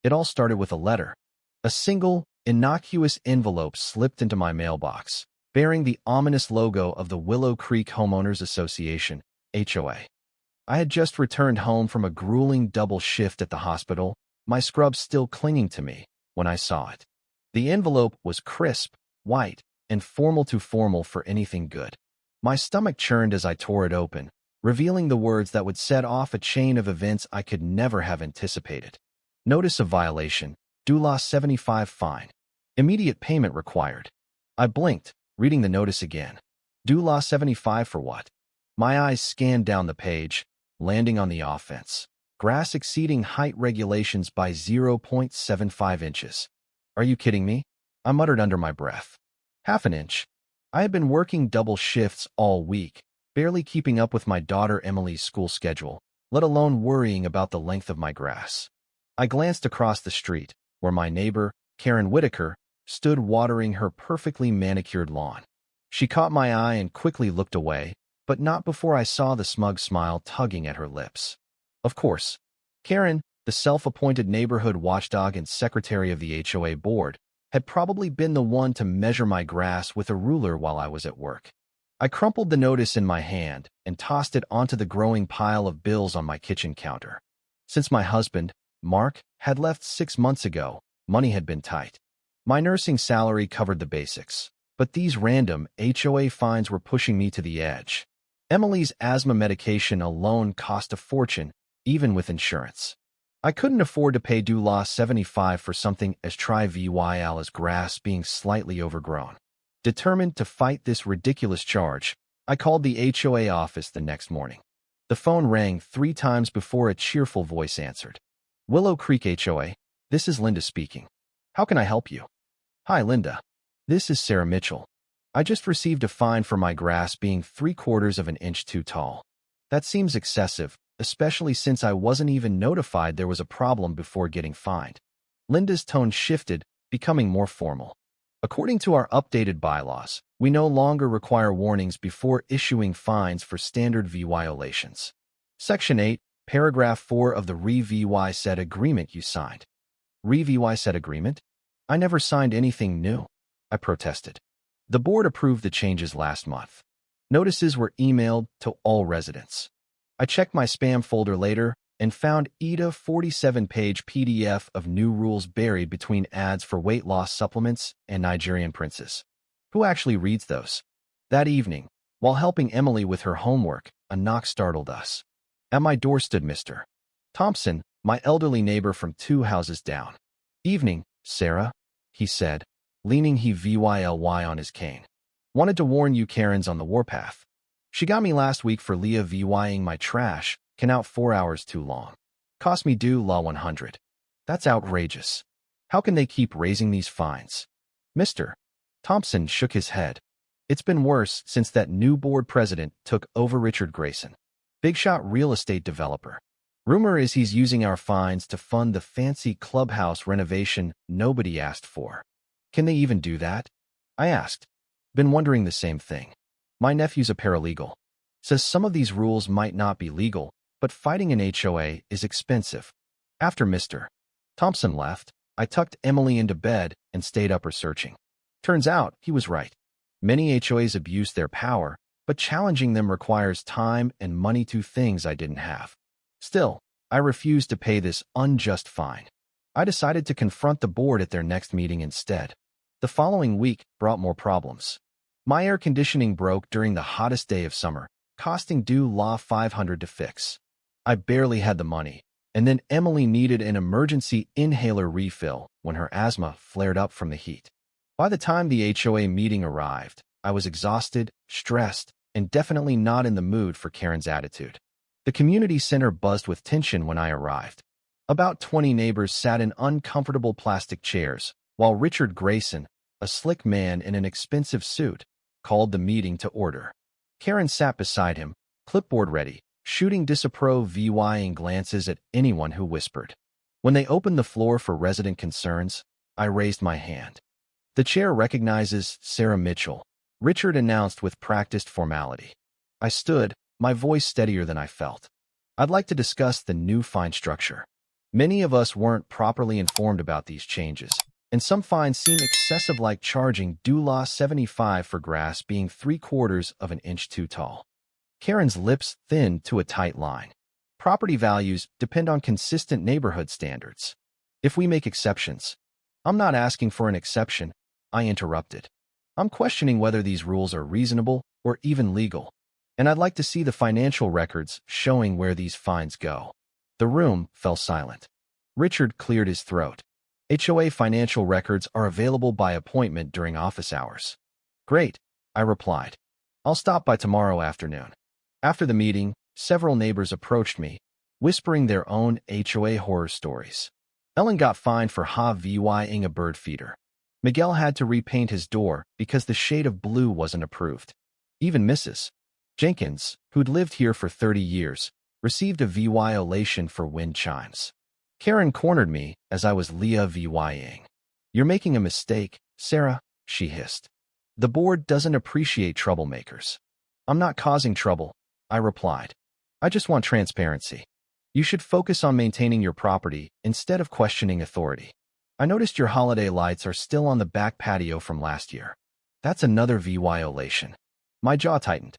It all started with a letter. A single, innocuous envelope slipped into my mailbox, bearing the ominous logo of the Willow Creek Homeowners Association, HOA. I had just returned home from a grueling double shift at the hospital, my scrubs still clinging to me, when I saw it. The envelope was crisp, white, and too formal for anything good. My stomach churned as I tore it open, revealing the words that would set off a chain of events I could never have anticipated. Notice of violation, due law 75 fine. Immediate payment required. I blinked, reading the notice again. Due law 75 for what? My eyes scanned down the page, landing on the offense. Grass exceeding height regulations by 0.75 inches. Are you kidding me? I muttered under my breath. Half an inch. I had been working double shifts all week, barely keeping up with my daughter Emily's school schedule, let alone worrying about the length of my grass. I glanced across the street, where my neighbor, Karen Whitaker, stood watering her perfectly manicured lawn. She caught my eye and quickly looked away, but not before I saw the smug smile tugging at her lips. Of course, Karen, the self-appointed neighborhood watchdog and secretary of the HOA board, had probably been the one to measure my grass with a ruler while I was at work. I crumpled the notice in my hand and tossed it onto the growing pile of bills on my kitchen counter. Since my husband, Mark, had left 6 months ago, money had been tight. My nursing salary covered the basics, but these random HOA fines were pushing me to the edge. Emily's asthma medication alone cost a fortune, even with insurance. I couldn't afford to pay due law 75 for something as trivial as grass being slightly overgrown. Determined to fight this ridiculous charge, I called the HOA office the next morning. The phone rang 3 times before a cheerful voice answered. Willow Creek HOA, this is Linda speaking. How can I help you? Hi, Linda. This is Sarah Mitchell. I just received a fine for my grass being 3/4 of an inch too tall. That seems excessive, especially since I wasn't even notified there was a problem before getting fined. Linda's tone shifted, becoming more formal. According to our updated bylaws, we no longer require warnings before issuing fines for standard violations. Section 8, Paragraph 4 of the Re-VY-Set agreement you signed. Re-VY-Set agreement? I never signed anything new, I protested. The board approved the changes last month. Notices were emailed to all residents. I checked my spam folder later and found a 47-page PDF of new rules buried between ads for weight loss supplements and Nigerian princes. Who actually reads those? That evening, while helping Emily with her homework, a knock startled us. At my door stood Mr. Thompson, my elderly neighbor from 2 houses down. Evening, Sarah, he said, leaning heavily on his cane. Wanted to warn you Karen's on the warpath. She got me last week for Leah VYing my trash, can out 4 hours too long. Cost me due law 100. That's outrageous. How can they keep raising these fines? Mr. Thompson shook his head. It's been worse since that new board president took over. Richard Grayson, big shot real estate developer. Rumor is he's using our fines to fund the fancy clubhouse renovation nobody asked for. Can they even do that? I asked. Been wondering the same thing. My nephew's a paralegal. Says some of these rules might not be legal, but fighting an HOA is expensive. After Mr. Thompson left, I tucked Emily into bed and stayed up researching. Turns out he was right. Many HOAs abuse their power, but challenging them requires time and money, 2 things I didn't have. Still, I refused to pay this unjust fine. I decided to confront the board at their next meeting instead. The following week brought more problems. My air conditioning broke during the hottest day of summer, costing due law 500 to fix. I barely had the money, and then Emily needed an emergency inhaler refill when her asthma flared up from the heat. By the time the HOA meeting arrived, I was exhausted, stressed, and definitely not in the mood for Karen's attitude. The community center buzzed with tension when I arrived. About 20 neighbors sat in uncomfortable plastic chairs, while Richard Grayson, a slick man in an expensive suit, called the meeting to order. Karen sat beside him, clipboard ready, shooting disapproving glances at anyone who whispered. When they opened the floor for resident concerns, I raised my hand. The chair recognizes Sarah Mitchell, Richard announced with practiced formality. I stood, my voice steadier than I felt. I'd like to discuss the new fine structure. Many of us weren't properly informed about these changes, and some fines seem excessive, like charging $75 for grass being 3/4 of an inch too tall. Karen's lips thinned to a tight line. Property values depend on consistent neighborhood standards. If we make exceptions, I'm not asking for an exception, I interrupted. I'm questioning whether these rules are reasonable or even legal, and I'd like to see the financial records showing where these fines go. The room fell silent. Richard cleared his throat. HOA financial records are available by appointment during office hours. Great, I replied. I'll stop by tomorrow afternoon. After the meeting, several neighbors approached me, whispering their own HOA horror stories. Ellen got fined for HOA-ing a bird feeder. Miguel had to repaint his door because the shade of blue wasn't approved. Even Mrs. Jenkins, who'd lived here for 30 years, received a violation for wind chimes. Karen cornered me as I was vying. You're making a mistake, Sarah, she hissed. The board doesn't appreciate troublemakers. I'm not causing trouble, I replied. I just want transparency. You should focus on maintaining your property instead of questioning authority. I noticed your holiday lights are still on the back patio from last year. That's another violation. My jaw tightened.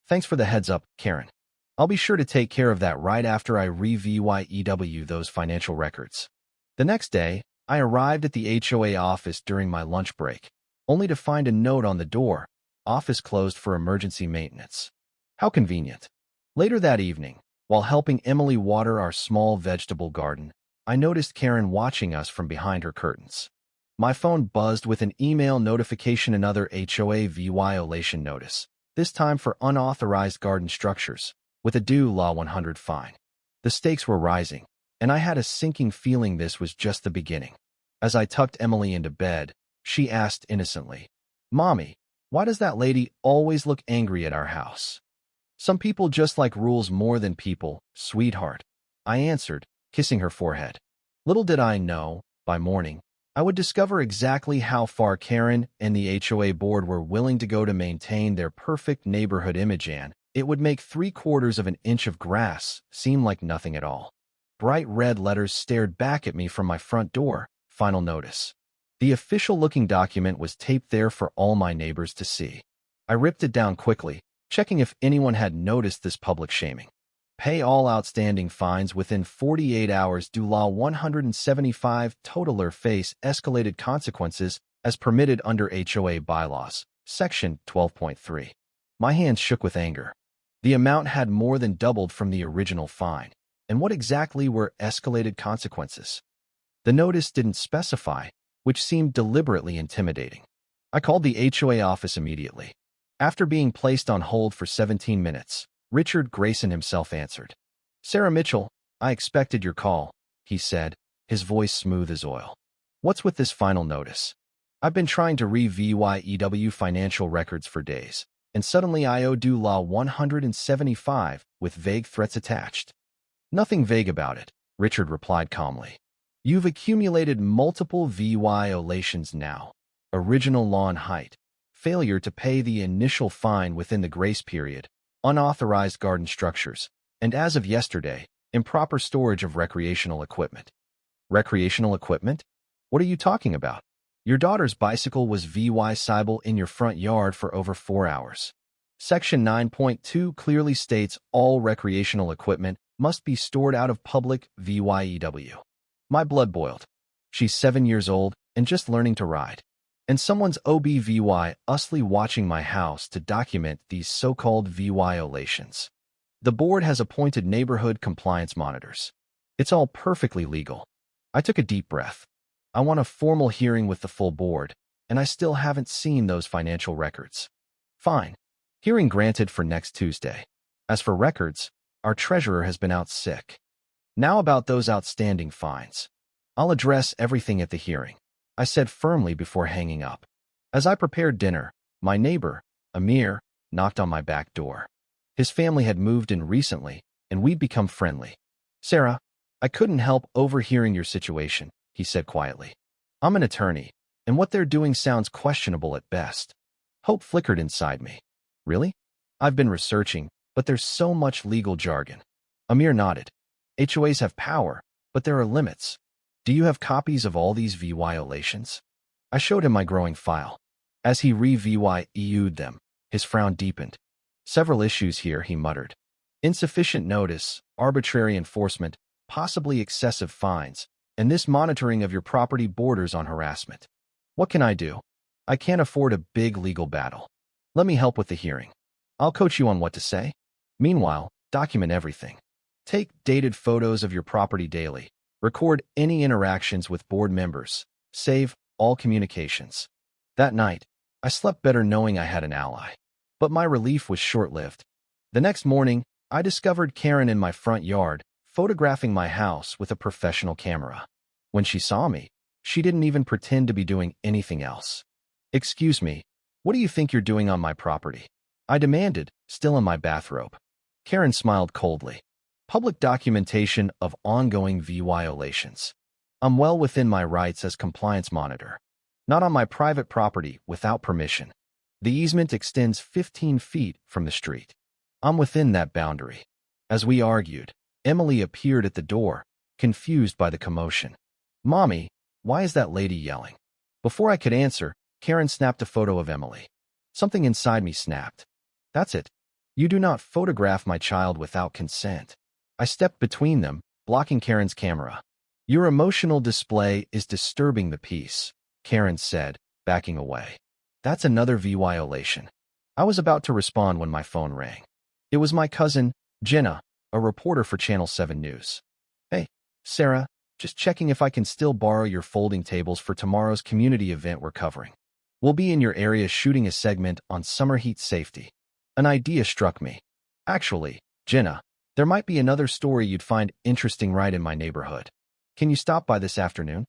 Thanks for the heads up, Karen. I'll be sure to take care of that right after I re-vyew those financial records. The next day, I arrived at the HOA office during my lunch break, only to find a note on the door, office closed for emergency maintenance. How convenient. Later that evening, while helping Emily water our small vegetable garden, I noticed Karen watching us from behind her curtains. My phone buzzed with an email notification, another HOA violation notice, this time for unauthorized garden structures, with a due Law 100 fine. The stakes were rising, and I had a sinking feeling this was just the beginning. As I tucked Emily into bed, she asked innocently, Mommy, why does that lady always look angry at our house? Some people just like rules more than people, sweetheart, I answered, kissing her forehead. Little did I know, by morning, I would discover exactly how far Karen and the HOA board were willing to go to maintain their perfect neighborhood image, and it would make 3/4 of an inch of grass seem like nothing at all. Bright red letters stared back at me from my front door, final notice. The official-looking document was taped there for all my neighbors to see. I ripped it down quickly, checking if anyone had noticed this public shaming. Pay all outstanding fines within 48 hours. Do Law 175 totaler face escalated consequences as permitted under HOA bylaws, Section 12.3. My hands shook with anger. The amount had more than doubled from the original fine. And what exactly were escalated consequences? The notice didn't specify, which seemed deliberately intimidating. I called the HOA office immediately. After being placed on hold for 17 minutes, Richard Grayson himself answered. Sarah Mitchell, I expected your call, he said, his voice smooth as oil. What's with this final notice? I've been trying to re-vyew financial records for days, and suddenly I owe due Law 175 with vague threats attached. Nothing vague about it, Richard replied calmly. You've accumulated multiple violations now. Original lawn height, failure to pay the initial fine within the grace period, unauthorized garden structures, and as of yesterday, improper storage of recreational equipment. Recreational equipment? What are you talking about? Your daughter's bicycle was viable in your front yard for over 4 hours. Section 9.2 clearly states all recreational equipment must be stored out of public view. My blood boiled. She's 7 years old and just learning to ride. And someone's usly watching my house to document these so-called violations. The board has appointed neighborhood compliance monitors. It's all perfectly legal. I took a deep breath. I want a formal hearing with the full board, and I still haven't seen those financial records. Fine. Hearing granted for next Tuesday. As for records, our treasurer has been out sick. Now about those outstanding fines. I'll address everything at the hearing, I said firmly before hanging up. As I prepared dinner, my neighbor, Amir, knocked on my back door. His family had moved in recently, and we'd become friendly. Sarah, I couldn't help overhearing your situation, he said quietly. I'm an attorney, and what they're doing sounds questionable at best. Hope flickered inside me. Really? I've been researching, but there's so much legal jargon. Amir nodded. HOAs have power, But there are limits. Do you have copies of all these violations? I showed him my growing file. As he reviewed them, his frown deepened. Several issues here, he muttered. Insufficient notice, arbitrary enforcement, possibly excessive fines, and this monitoring of your property borders on harassment. What can I do? I can't afford a big legal battle. Let me help with the hearing. I'll coach you on what to say. Meanwhile, document everything. Take dated photos of your property daily. Record any interactions with board members. Save all communications. That night, I slept better knowing I had an ally. But my relief was short-lived. The next morning, I discovered Karen in my front yard, photographing my house with a professional camera. When she saw me, she didn't even pretend to be doing anything else. "Excuse me, what do you think you're doing on my property?" I demanded, still in my bathrobe. Karen smiled coldly. "Public documentation of ongoing violations. I'm well within my rights as compliance monitor. Not on my private property without permission. The easement extends 15 feet from the street. I'm within that boundary." As we argued, Emily appeared at the door, confused by the commotion. "Mommy, why is that lady yelling?" Before I could answer, Karen snapped a photo of Emily. Something inside me snapped. "That's it. You do not photograph my child without consent." I stepped between them, blocking Karen's camera. "Your emotional display is disturbing the peace," Karen said, backing away. "That's another violation." I was about to respond when my phone rang. It was my cousin, Jenna, a reporter for Channel 7 News. "Hey, Sarah, just checking if I can still borrow your folding tables for tomorrow's community event we're covering. We'll be in your area shooting a segment on summer heat safety." An idea struck me. "Actually, Jenna, there might be another story you'd find interesting right in my neighborhood. Can you stop by this afternoon?"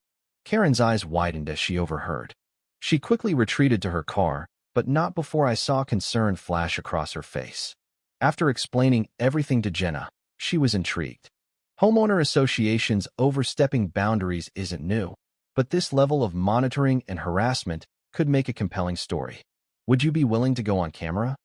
Karen's eyes widened as she overheard. She quickly retreated to her car, but not before I saw concern flash across her face. After explaining everything to Jenna, she was intrigued. Homeowner associations overstepping boundaries isn't new, but this level of monitoring and harassment could make a compelling story. "Would you be willing to go on camera?"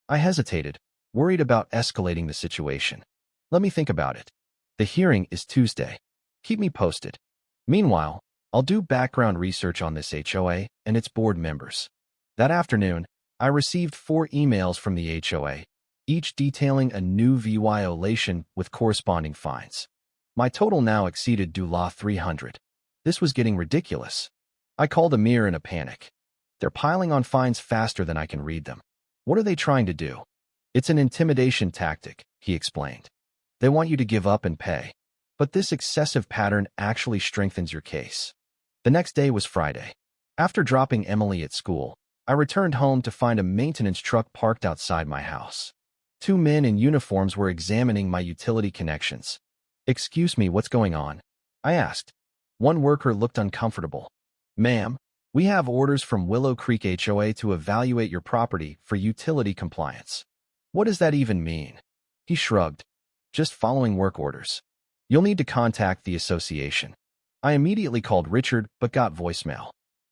I hesitated, worried about escalating the situation. "Let me think about it. The hearing is Tuesday. Keep me posted. Meanwhile, I'll do background research on this HOA and its board members." That afternoon, I received 4 emails from the HOA, each detailing a new violation with corresponding fines. My total now exceeded Law 300. This was getting ridiculous. I called Amir in a panic. "They're piling on fines faster than I can read them. What are they trying to do?" "It's an intimidation tactic," he explained. "They want you to give up and pay. But this excessive pattern actually strengthens your case." The next day was Friday. After dropping Emily at school, I returned home to find a maintenance truck parked outside my house. 2 men in uniforms were examining my utility connections. "Excuse me, what's going on?" I asked. One worker looked uncomfortable. "Ma'am, we have orders from Willow Creek HOA to evaluate your property for utility compliance." "What does that even mean?" He shrugged. "Just following work orders. You'll need to contact the association." I immediately called Richard but got voicemail.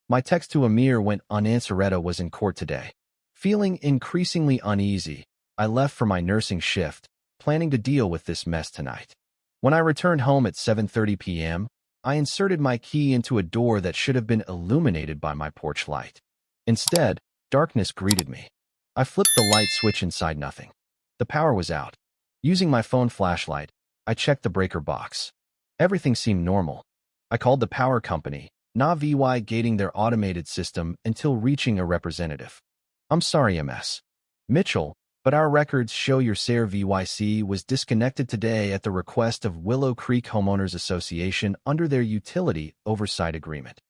My text to Amir went unanswered. Was in court today. Feeling increasingly uneasy, I left for my nursing shift, planning to deal with this mess tonight. When I returned home at 7:30 p.m., I inserted my key into a door that should have been illuminated by my porch light. Instead, darkness greeted me. I flipped the light switch inside. Nothing. The power was out. Using my phone flashlight, I checked the breaker box. Everything seemed normal. I called the power company, navigating their automated system until reaching a representative. "I'm sorry, MS. Mitchell, but our records show your SARE VYC was disconnected today at the request of Willow Creek Homeowners Association under their utility oversight agreement."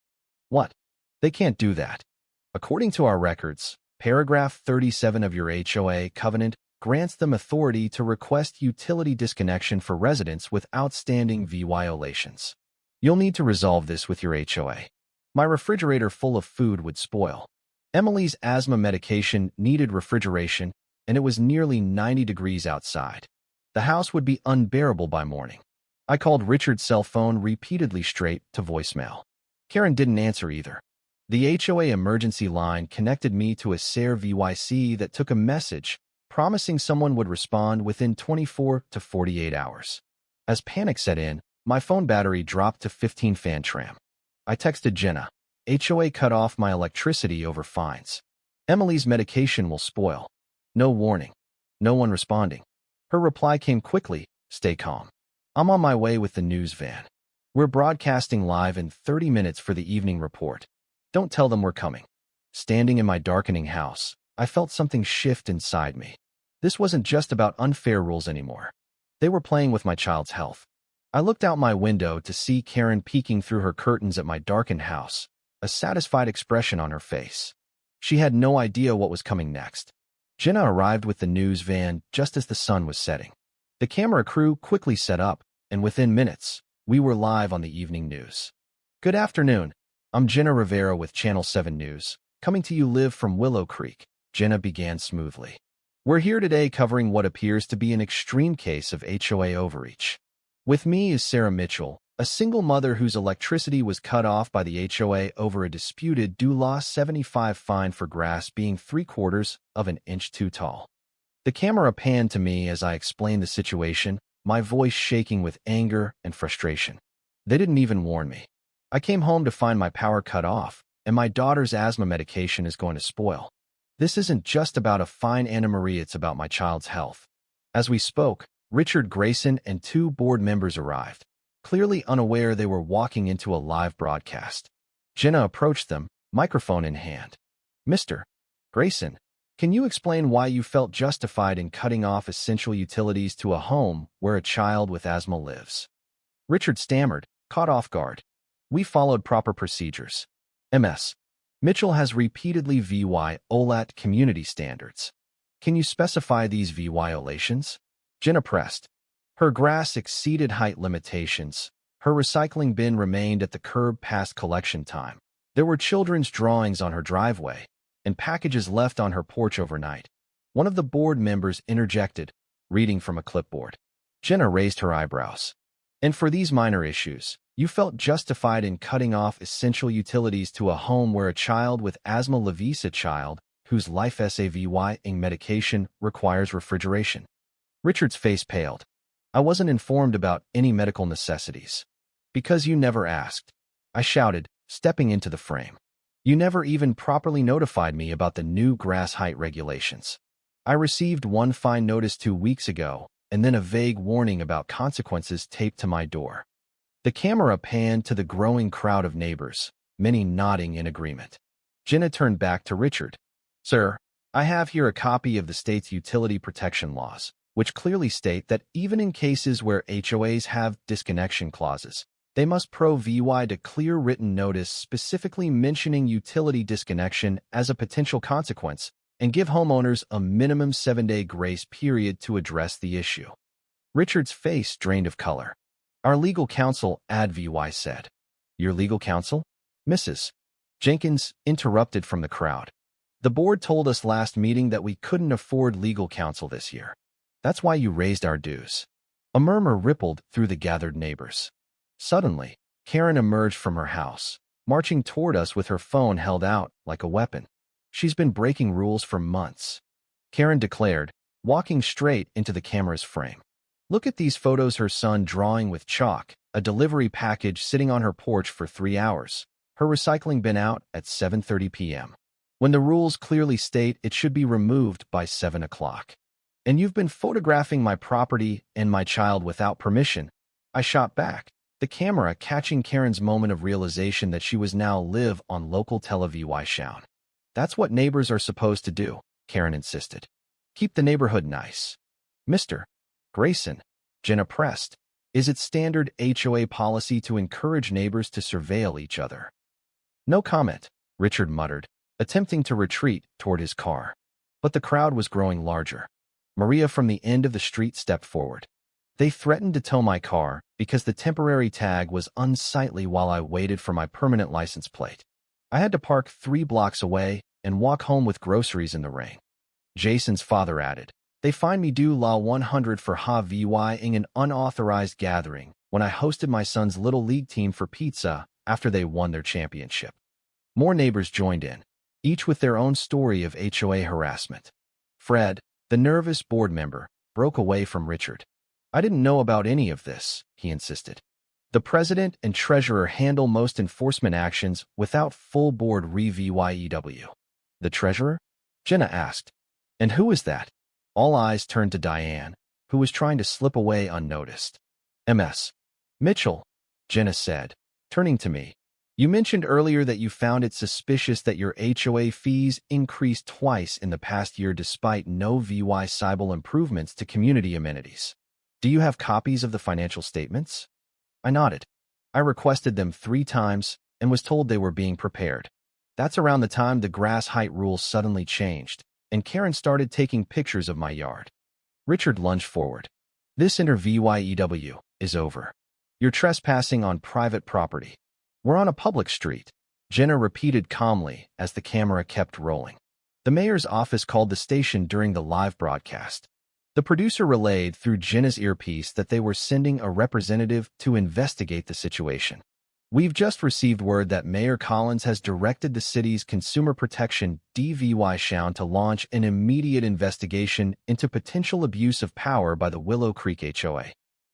"What? They can't do that." "According to our records, paragraph 37 of your HOA covenant grants them authority to request utility disconnection for residents with outstanding violations. You'll need to resolve this with your HOA. My refrigerator full of food would spoil. Emily's asthma medication needed refrigeration, and it was nearly 90 degrees outside. The house would be unbearable by morning." I called Richard's cell phone repeatedly straight to voicemail. Karen didn't answer either. The HOA emergency line connected me to a SARE VYC that took a message promising someone would respond within 24 to 48 hours. As panic set in, My phone battery dropped to 15 fan tram. I texted Jenna. HOA cut off my electricity over fines. Emily's medication will spoil. No warning. No one responding. Her reply came quickly. Stay calm. I'm on my way with the news van. We're broadcasting live in 30 minutes for the evening report. Don't tell them we're coming. Standing in my darkening house, I felt something shift inside me. This wasn't just about unfair rules anymore. They were playing with my child's health. I looked out my window to see Karen peeking through her curtains at my darkened house, a satisfied expression on her face. She had no idea what was coming next. Jenna arrived with the news van just as the sun was setting. The camera crew quickly set up, and within minutes, we were live on the evening news. Good afternoon. I'm Jenna Rivera with Channel 7 News, coming to you live from Willow Creek. Jenna began smoothly. We're here today covering what appears to be an extreme case of HOA overreach. With me is Sarah Mitchell, a single mother whose electricity was cut off by the HOA over a disputed $75 fine for grass being 3/4 of an inch too tall. The camera panned to me as I explained the situation, my voice shaking with anger and frustration. They didn't even warn me. I came home to find my power cut off, and my daughter's asthma medication is going to spoil. This isn't just about a fine, Anna Marie, it's about my child's health. As we spoke, Richard Grayson and 2 board members arrived, clearly unaware they were walking into a live broadcast. Jenna approached them, microphone in hand. Mr. Grayson, can you explain why you felt justified in cutting off essential utilities to a home where a child with asthma lives? Richard stammered, caught off guard. We followed proper procedures. Ms. Mitchell has repeatedly violated community standards. Can you specify these violations? Jenna pressed. Her grass exceeded height limitations. Her recycling bin remained at the curb past collection time. There were children's drawings on her driveway and packages left on her porch overnight. One of the board members interjected, reading from a clipboard. Jenna raised her eyebrows. And for these minor issues, you felt justified in cutting off essential utilities to a home where a child with asthma lives, a child whose life-saving medication requires refrigeration. Richard's face paled. I wasn't informed about any medical necessities. Because you never asked, I shouted, stepping into the frame. You never even properly notified me about the new grass height regulations. I received one fine notice 2 weeks ago, and then a vague warning about consequences taped to my door. The camera panned to the growing crowd of neighbors, many nodding in agreement. Jenna turned back to Richard. Sir, I have here a copy of the state's utility protection laws, which clearly state that even in cases where HOAs have disconnection clauses, they must provide a clear written notice specifically mentioning utility disconnection as a potential consequence and give homeowners a minimum 7-day grace period to address the issue. Richard's face drained of color. Our legal counsel, AdVY, said. Your legal counsel? Mrs. Jenkins interrupted from the crowd. The board told us last meeting that we couldn't afford legal counsel this year. That's why you raised our dues. A murmur rippled through the gathered neighbors. Suddenly, Karen emerged from her house, marching toward us with her phone held out like a weapon. She's been breaking rules for months, Karen declared, walking straight into the camera's frame. Look at these photos her son drawing with chalk, a delivery package sitting on her porch for 3 hours, her recycling bin out at 7:30 p.m. when the rules clearly state it should be removed by 7 o'clock. And you've been photographing my property and my child without permission. I shot back, the camera catching Karen's moment of realization that she was now live on local television. That's what neighbors are supposed to do, Karen insisted. Keep the neighborhood nice. Mr. Grayson, Jenna pressed, is it standard HOA policy to encourage neighbors to surveil each other? No comment, Richard muttered, attempting to retreat toward his car. But the crowd was growing larger. Maria from the end of the street stepped forward. They threatened to tow my car because the temporary tag was unsightly while I waited for my permanent license plate. I had to park 3 blocks away and walk home with groceries in the rain. Jason's father added, they fined me due law 100 for having an unauthorized gathering when I hosted my son's little league team for pizza after they won their championship. More neighbors joined in, each with their own story of HOA harassment. Fred, the nervous board member, broke away from Richard. I didn't know about any of this, he insisted. The president and treasurer handle most enforcement actions without full board review. The treasurer? Jenna asked. And who is that? All eyes turned to Diane, who was trying to slip away unnoticed. Ms. Mitchell, Jenna said, turning to me. You mentioned earlier that you found it suspicious that your HOA fees increased twice in the past year despite no visible improvements to community amenities. Do you have copies of the financial statements? I nodded. I requested them 3 times and was told they were being prepared. That's around the time the grass height rules suddenly changed, and Karen started taking pictures of my yard. Richard lunged forward. This interview is over. You're trespassing on private property. We're on a public street, Jenna repeated calmly as the camera kept rolling. The mayor's office called the station during the live broadcast. The producer relayed through Jenna's earpiece that they were sending a representative to investigate the situation. We've just received word that Mayor Collins has directed the city's Consumer Protection Division to launch an immediate investigation into potential abuse of power by the Willow Creek HOA,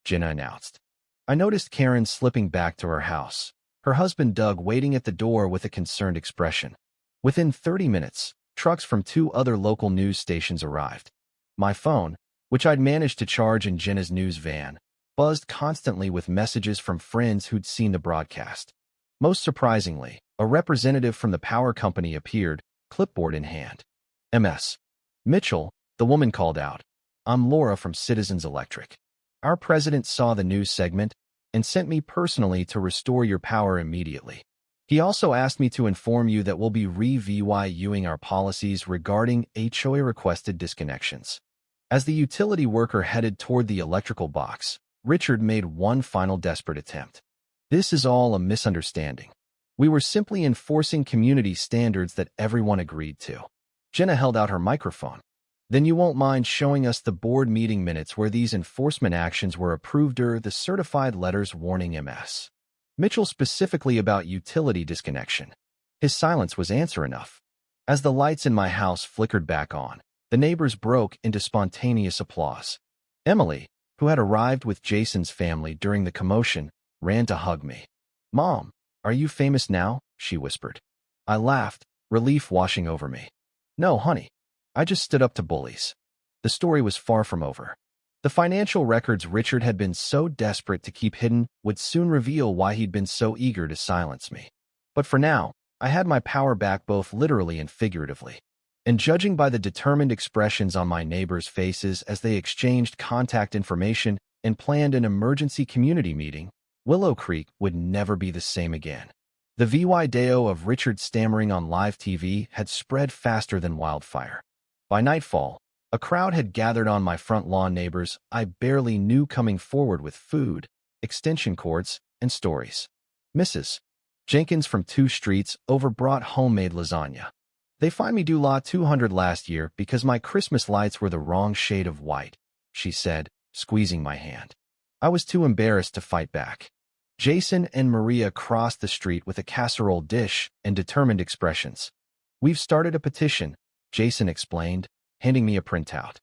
Jenna announced. I noticed Karen slipping back to her house, her husband Doug waiting at the door with a concerned expression. Within 30 minutes, trucks from 2 other local news stations arrived. My phone, which I'd managed to charge in Jenna's news van, buzzed constantly with messages from friends who'd seen the broadcast. Most surprisingly, a representative from the power company appeared, clipboard in hand. Ms. Mitchell, the woman called out. I'm Laura from Citizens Electric. Our president saw the news segment and sent me personally to restore your power immediately. He also asked me to inform you that we'll be reviewing our policies regarding HOA-requested disconnections. As the utility worker headed toward the electrical box, Richard made one final desperate attempt. This is all a misunderstanding. We were simply enforcing community standards that everyone agreed to. Jenna held out her microphone. Then you won't mind showing us the board meeting minutes where these enforcement actions were approved or the certified letters warning Ms. Mitchell specifically about utility disconnection. His silence was answer enough. As the lights in my house flickered back on, the neighbors broke into spontaneous applause. Emily, who had arrived with Jason's family during the commotion, ran to hug me. Mom, are you famous now? She whispered. I laughed, relief washing over me. No, honey. I just stood up to bullies. The story was far from over. The financial records Richard had been so desperate to keep hidden would soon reveal why he'd been so eager to silence me. But for now, I had my power back both literally and figuratively. And judging by the determined expressions on my neighbors' faces as they exchanged contact information and planned an emergency community meeting, Willow Creek would never be the same again. The video of Richard stammering on live TV had spread faster than wildfire. By nightfall, a crowd had gathered on my front lawn. Neighbors I barely knew coming forward with food, extension cords, and stories. Mrs. Jenkins from 2 streets over brought homemade lasagna. They fined me lot 200 last year because my Christmas lights were the wrong shade of white, she said, squeezing my hand. I was too embarrassed to fight back. Jason and Maria crossed the street with a casserole dish and determined expressions. We've started a petition, Jason explained, handing me a printout.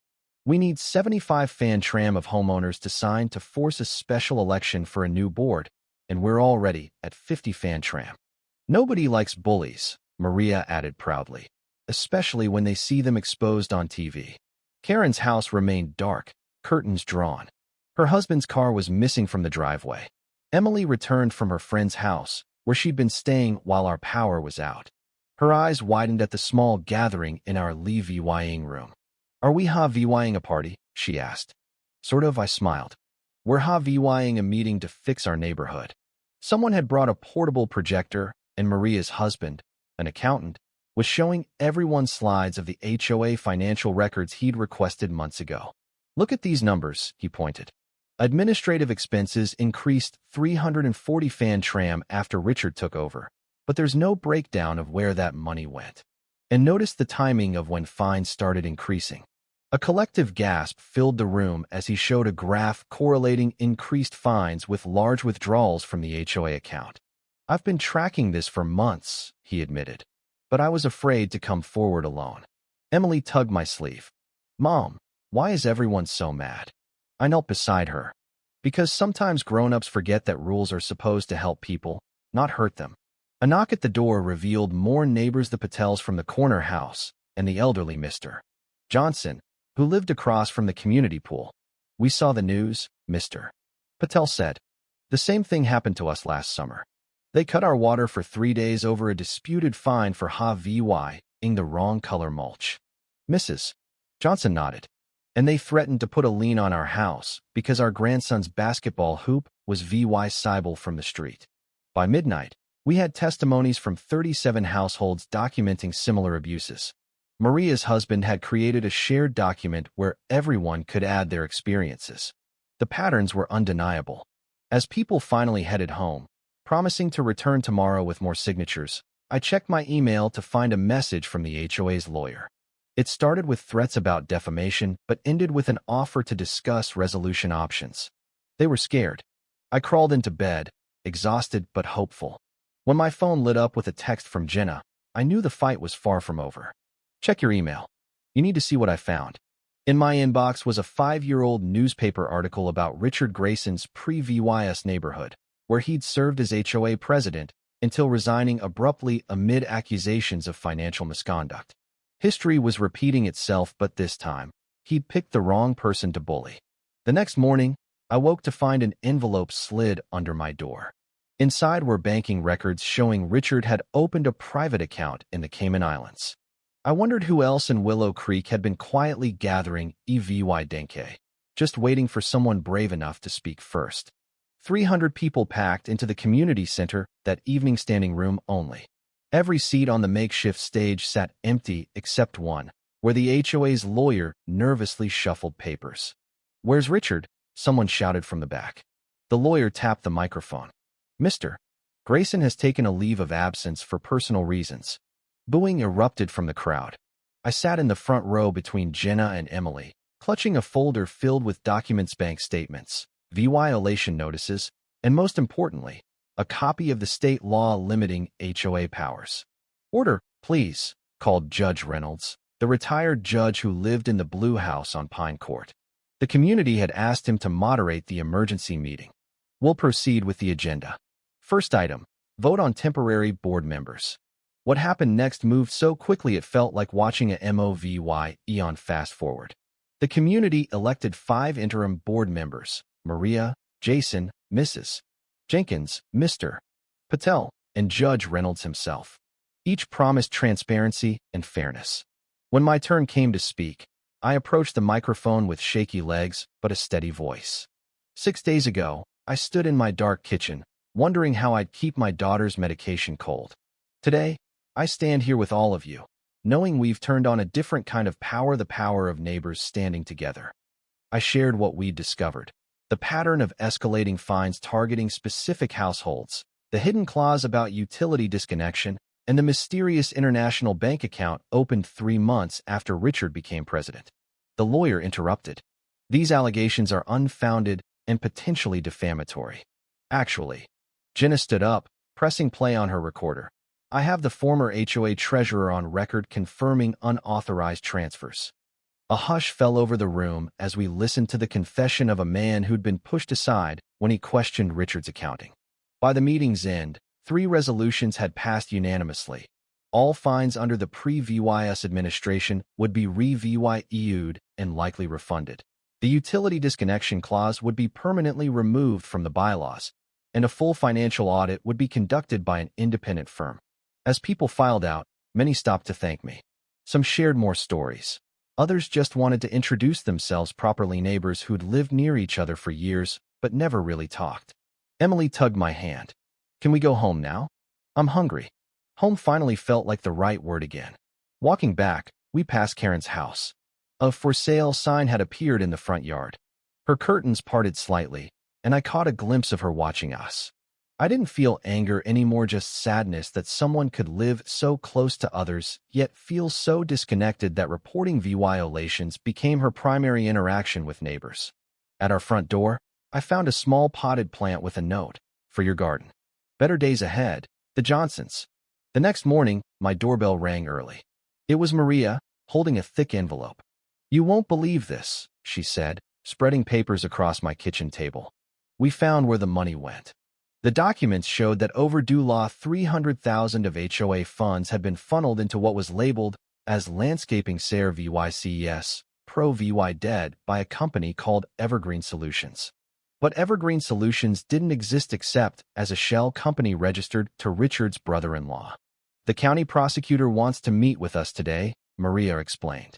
We need 75 fan tram of homeowners to sign to force a special election for a new board, and we're already at 50 fan tram. Nobody likes bullies, Maria added proudly, especially when they see them exposed on TV. Karen's house remained dark, curtains drawn. Her husband's car was missing from the driveway. Emily returned from her friend's house, where she'd been staying while our power was out. Her eyes widened at the small gathering in our viewing room. Are we viewing a party? She asked. Sort of, I smiled. We're viewing a meeting to fix our neighborhood. Someone had brought a portable projector, and Maria's husband, an accountant, was showing everyone slides of the HOA financial records he'd requested months ago. Look at these numbers, he pointed. Administrative expenses increased 340 fan tram after Richard took over, but there's no breakdown of where that money went. And notice the timing of when fines started increasing. A collective gasp filled the room as he showed a graph correlating increased fines with large withdrawals from the HOA account. I've been tracking this for months, he admitted, but I was afraid to come forward alone. Emily tugged my sleeve. Mom, why is everyone so mad? I knelt beside her. Because sometimes grown-ups forget that rules are supposed to help people, not hurt them. A knock at the door revealed more neighbors, the Patels from the corner house, and the elderly Mr. Johnson, who lived across from the community pool. "We saw the news," Mr. Patel said. "The same thing happened to us last summer. They cut our water for 3 days over a disputed fine for HOA-ing the wrong color mulch." Mrs. Johnson nodded. "And they threatened to put a lien on our house because our grandson's basketball hoop was VY-sible from the street." By midnight, we had testimonies from 37 households documenting similar abuses. Maria's husband had created a shared document where everyone could add their experiences. The patterns were undeniable. As people finally headed home, promising to return tomorrow with more signatures, I checked my email to find a message from the HOA's lawyer. It started with threats about defamation, but ended with an offer to discuss resolution options. They were scared. I crawled into bed, exhausted but hopeful. When my phone lit up with a text from Jenna, I knew the fight was far from over. "Check your email. You need to see what I found." In my inbox was a 5-year-old newspaper article about Richard Grayson's pre-VYS neighborhood, where he'd served as HOA president until resigning abruptly amid accusations of financial misconduct. History was repeating itself, but this time, he'd picked the wrong person to bully. The next morning, I woke to find an envelope slid under my door. Inside were banking records showing Richard had opened a private account in the Cayman Islands. I wondered who else in Willow Creek had been quietly gathering EVY Denke, just waiting for someone brave enough to speak first. 300 people packed into the community center that evening, standing room only. Every seat on the makeshift stage sat empty except one, where the HOA's lawyer nervously shuffled papers. "Where's Richard?" someone shouted from the back. The lawyer tapped the microphone. "Mr. Grayson has taken a leave of absence for personal reasons." Booing erupted from the crowd. I sat in the front row between Jenna and Emily, clutching a folder filled with documents, bank statements, violation notices, and most importantly, a copy of the state law limiting HOA powers. "Order, please," called Judge Reynolds, the retired judge who lived in the Blue House on Pine Court. The community had asked him to moderate the emergency meeting. "We'll proceed with the agenda. First item, vote on temporary board members." What happened next moved so quickly it felt like watching a movie on fast forward. The community elected 5 interim board members: Maria, Jason, Mrs. Jenkins, Mr. Patel, and Judge Reynolds himself. Each promised transparency and fairness. When my turn came to speak, I approached the microphone with shaky legs but a steady voice. 6 days ago, I stood in my dark kitchen, wondering how I'd keep my daughter's medication cold. Today, I stand here with all of you, knowing we've turned on a different kind of power, the power of neighbors standing together. I shared what we'd discovered: the pattern of escalating fines targeting specific households, the hidden clause about utility disconnection, and the mysterious international bank account opened 3 months after Richard became president. The lawyer interrupted. "These allegations are unfounded and potentially defamatory." "Actually," Jenna stood up, pressing play on her recorder, "I have the former HOA treasurer on record confirming unauthorized transfers." A hush fell over the room as we listened to the confession of a man who'd been pushed aside when he questioned Richard's accounting. By the meeting's end, 3 resolutions had passed unanimously. All fines under the pre-VYS administration would be re-VYEU'd and likely refunded. The utility disconnection clause would be permanently removed from the bylaws, and a full financial audit would be conducted by an independent firm. As people filed out, many stopped to thank me. Some shared more stories. Others just wanted to introduce themselves properly, neighbors who'd lived near each other for years but never really talked. Emily tugged my hand. "Can we go home now? I'm hungry." Home finally felt like the right word again. Walking back, we passed Karen's house. A "for sale" sign had appeared in the front yard. Her curtains parted slightly, and I caught a glimpse of her watching us. I didn't feel anger anymore, just sadness that someone could live so close to others, yet feel so disconnected that reporting violations became her primary interaction with neighbors. At our front door, I found a small potted plant with a note: "For your garden. Better days ahead, the Johnsons." The next morning, my doorbell rang early. It was Maria, holding a thick envelope. "You won't believe this," she said, spreading papers across my kitchen table. We found where the money went. The documents showed that overdue law 300,000 of HOA funds had been funneled into what was labeled as landscaping SARE VYCES, Pro VY Dead, by a company called Evergreen Solutions. But Evergreen Solutions didn't exist except as a shell company registered to Richard's brother-in-law. The county prosecutor wants to meet with us today, Maria explained.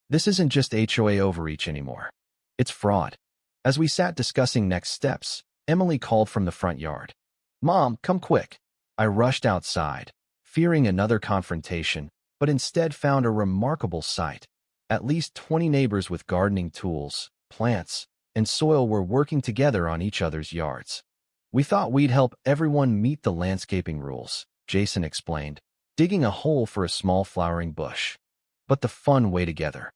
This isn't just HOA overreach anymore. It's fraud. As we sat discussing next steps, Emily called from the front yard. Mom, come quick. I rushed outside, fearing another confrontation, but instead found a remarkable sight. At least 20 neighbors with gardening tools, plants, and soil were working together on each other's yards. We thought we'd help everyone meet the landscaping rules, Jason explained, digging a hole for a small flowering bush. But the fun way together.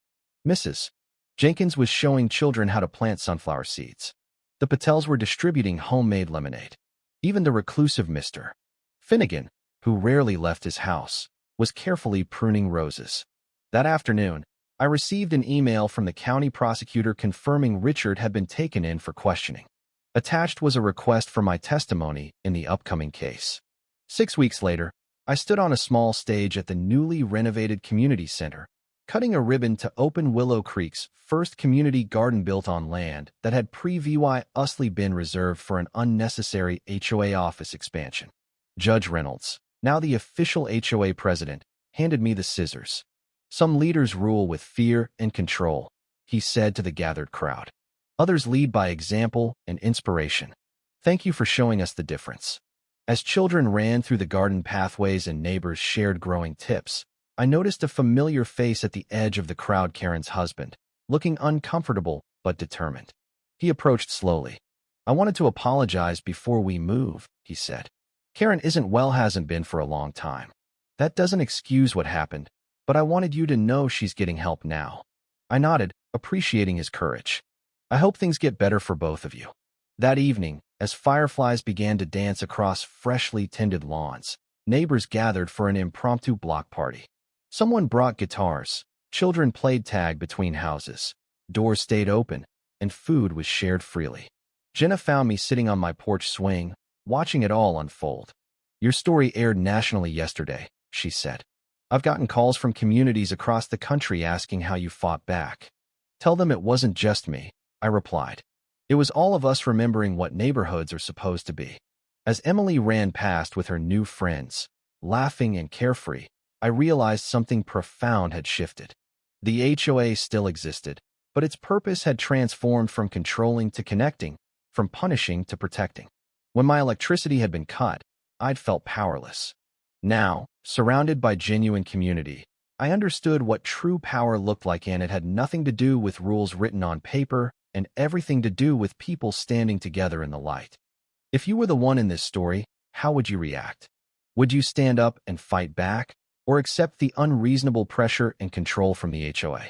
Mrs. Jenkins was showing children how to plant sunflower seeds. The Patels were distributing homemade lemonade. Even the reclusive Mr. Finnegan, who rarely left his house, was carefully pruning roses. That afternoon, I received an email from the county prosecutor confirming Richard had been taken in for questioning. Attached was a request for my testimony in the upcoming case. 6 weeks later, I stood on a small stage at the newly renovated community center, cutting a ribbon to open Willow Creek's first community garden built on land that had previously been reserved for an unnecessary HOA office expansion. Judge Reynolds, now the official HOA president, handed me the scissors. Some leaders rule with fear and control, he said to the gathered crowd. Others lead by example and inspiration. Thank you for showing us the difference. As children ran through the garden pathways and neighbors shared growing tips, I noticed a familiar face at the edge of the crowd. Karen's husband, looking uncomfortable but determined. He approached slowly. I wanted to apologize before we move, he said. Karen isn't well, hasn't been for a long time. That doesn't excuse what happened, but I wanted you to know she's getting help now. I nodded, appreciating his courage. I hope things get better for both of you. That evening, as fireflies began to dance across freshly tended lawns, neighbors gathered for an impromptu block party. Someone brought guitars, children played tag between houses, doors stayed open, and food was shared freely. Jenna found me sitting on my porch swing, watching it all unfold. Your story aired nationally yesterday, she said. I've gotten calls from communities across the country asking how you fought back. Tell them it wasn't just me, I replied. It was all of us remembering what neighborhoods are supposed to be. As Emily ran past with her new friends, laughing and carefree, I realized something profound had shifted. The HOA still existed, but its purpose had transformed from controlling to connecting, from punishing to protecting. When my electricity had been cut, I'd felt powerless. Now, surrounded by genuine community, I understood what true power looked like, and it had nothing to do with rules written on paper and everything to do with people standing together in the light. If you were the one in this story, how would you react? Would you stand up and fight back, or accept the unreasonable pressure and control from the HOA?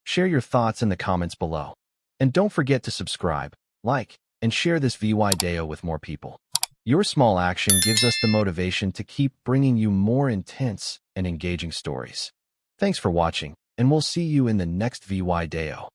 Share your thoughts in the comments below. And don't forget to subscribe, like, and share this video with more people. Your small action gives us the motivation to keep bringing you more intense and engaging stories. Thanks for watching, and we'll see you in the next video.